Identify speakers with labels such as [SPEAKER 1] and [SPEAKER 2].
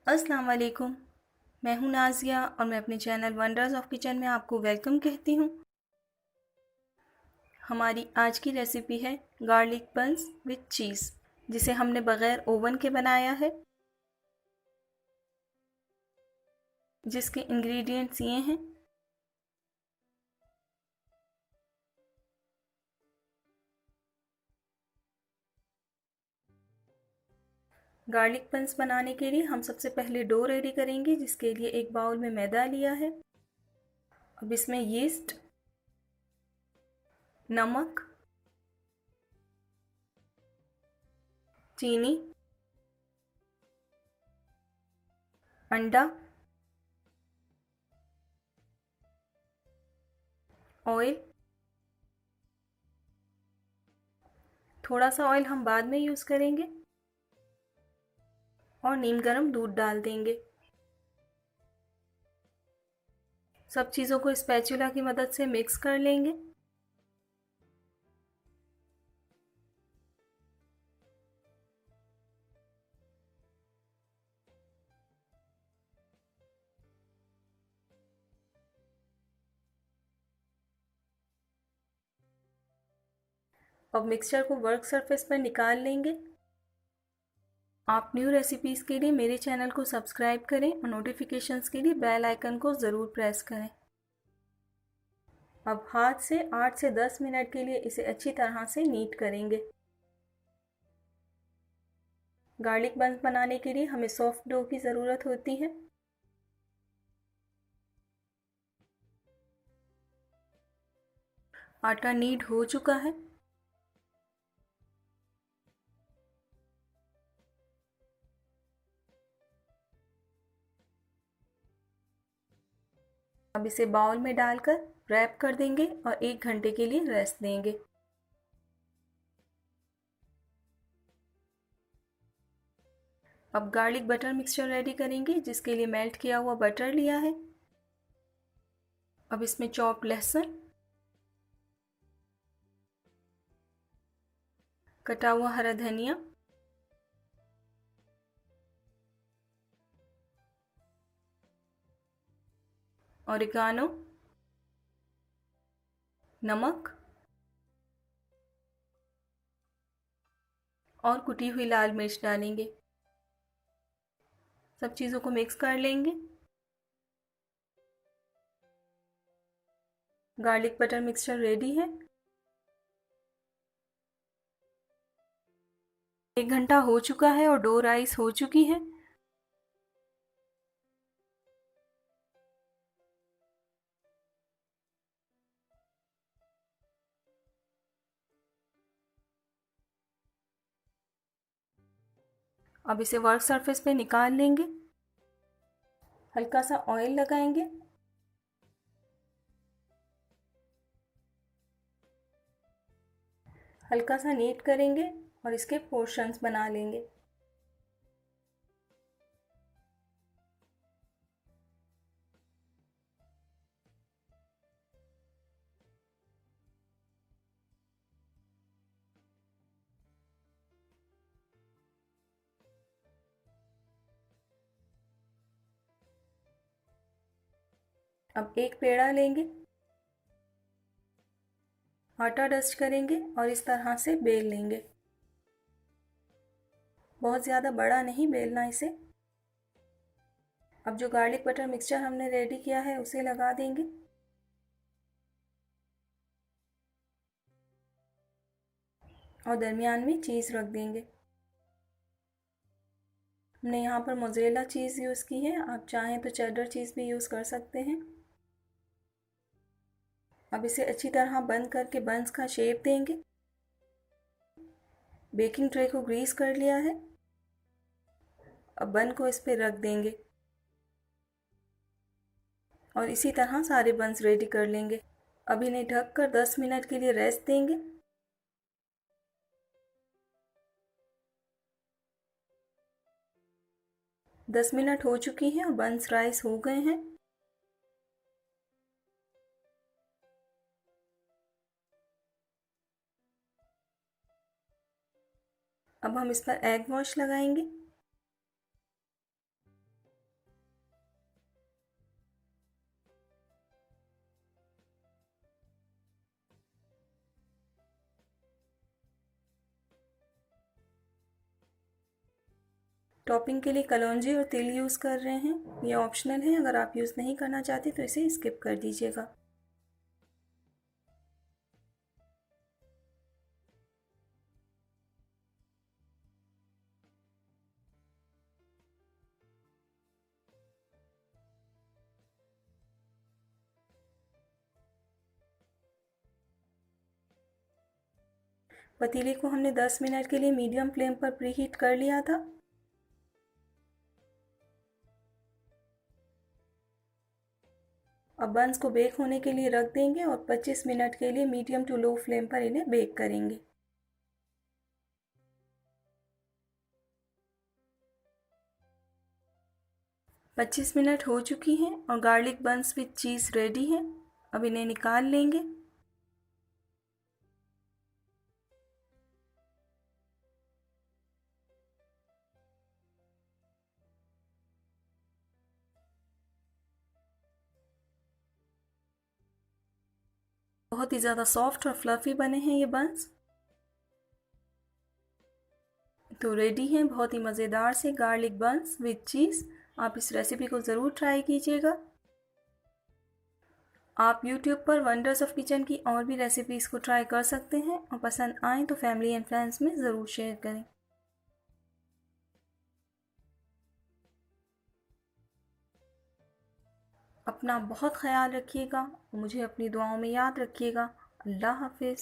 [SPEAKER 1] अस्सलाम वालेकुम। मैं हूं नाज़िया और मैं अपने चैनल वंडर्स ऑफ किचन में आपको वेलकम कहती हूं। हमारी आज की रेसिपी है गार्लिक बंस विद चीज़, जिसे हमने बग़ैर ओवन के बनाया है। जिसके इंग्रेडिएंट्स ये हैं: गार्लिक बंस बनाने के लिए हम सबसे पहले डो रेडी करेंगे, जिसके लिए एक बाउल में मैदा लिया है। अब इसमें यीस्ट, नमक, चीनी, अंडा, ऑयल, थोड़ा सा ऑयल हम बाद में यूज़ करेंगे, और नीम गर्म दूध डाल देंगे। सब चीज़ों को स्पैचुला की मदद से मिक्स कर लेंगे। अब मिक्सचर को वर्क सरफेस पर निकाल लेंगे। आप न्यू रेसिपीज़ के लिए मेरे चैनल को सब्सक्राइब करें और नोटिफिकेशंस के लिए बेल आइकन को ज़रूर प्रेस करें। अब हाथ से 8 से 10 मिनट के लिए इसे अच्छी तरह से नीट करेंगे। गार्लिक बंस बनाने के लिए हमें सॉफ्ट डो की ज़रूरत होती है। आटा नीड हो चुका है। अब इसे बाउल में डालकर रैप कर देंगे और 1 घंटे के लिए रेस्ट देंगे। अब गार्लिक बटर मिक्सचर रेडी करेंगे, जिसके लिए मेल्ट किया हुआ बटर लिया है। अब इसमें चॉप लहसुन, कटा हुआ हरा धनिया, ऑरिगानो, नमक और कुटी हुई लाल मिर्च डालेंगे। सब चीज़ों को मिक्स कर लेंगे। गार्लिक बटर मिक्सचर रेडी है। 1 घंटा हो चुका है और डो राइस हो चुकी है। अब इसे वर्क सरफेस पे निकाल लेंगे। हल्का सा ऑयल लगाएंगे। हल्का सा नीट करेंगे और इसके पोर्शंस बना लेंगे। अब एक पेड़ा लेंगे, आटा डस्ट करेंगे और इस तरह से बेल लेंगे। बहुत ज़्यादा बड़ा नहीं बेलना इसे। अब जो गार्लिक बटर मिक्सचर हमने रेडी किया है उसे लगा देंगे। और दरमियान में चीज़ रख देंगे। हमने यहाँ पर मोज़रेला चीज़ यूज़ की है, आप चाहें तो चेडर चीज़ भी यूज़ कर सकते हैं। अब इसे अच्छी तरह बंद करके बंस का शेप देंगे। बेकिंग ट्रे को ग्रीस कर लिया है। अब बन को इस पर रख देंगे और इसी तरह सारे बंस रेडी कर लेंगे। अब इन्हें ढककर 10 मिनट के लिए रेस्ट देंगे। 10 मिनट हो चुकी हैं और बंस राइस हो गए हैं। अब हम इस पर एग वॉश लगाएंगे। टॉपिंग के लिए कलौंजी और तिल यूज़ कर रहे हैं। ये ऑप्शनल है, अगर आप यूज़ नहीं करना चाहते तो इसे स्किप कर दीजिएगा। पतीले को हमने 10 मिनट के लिए मीडियम फ्लेम पर प्री हीट कर लिया था। अब बंस को बेक होने के लिए रख देंगे और 25 मिनट के लिए मीडियम टू लो फ्लेम पर इन्हें बेक करेंगे। पच्चीस मिनट हो चुकी हैं और garlic buns with cheese ready है। अब इन्हें निकाल लेंगे। बहुत ही ज़्यादा सॉफ्ट और फ्लफ़ी बने हैं ये बंस। तो रेडी हैं बहुत ही मज़ेदार से गार्लिक बंस विद चीज़। आप इस रेसिपी को ज़रूर ट्राई कीजिएगा। आप YouTube पर वंडर्स ऑफ किचन की और भी रेसिपीज़ को ट्राई कर सकते हैं और पसंद आए तो फैमिली एंड फ्रेंड्स में ज़रूर शेयर करें। अपना बहुत ख्याल रखिएगा और मुझे अपनी दुआओं में याद रखिएगा। अल्लाह हाफिज़।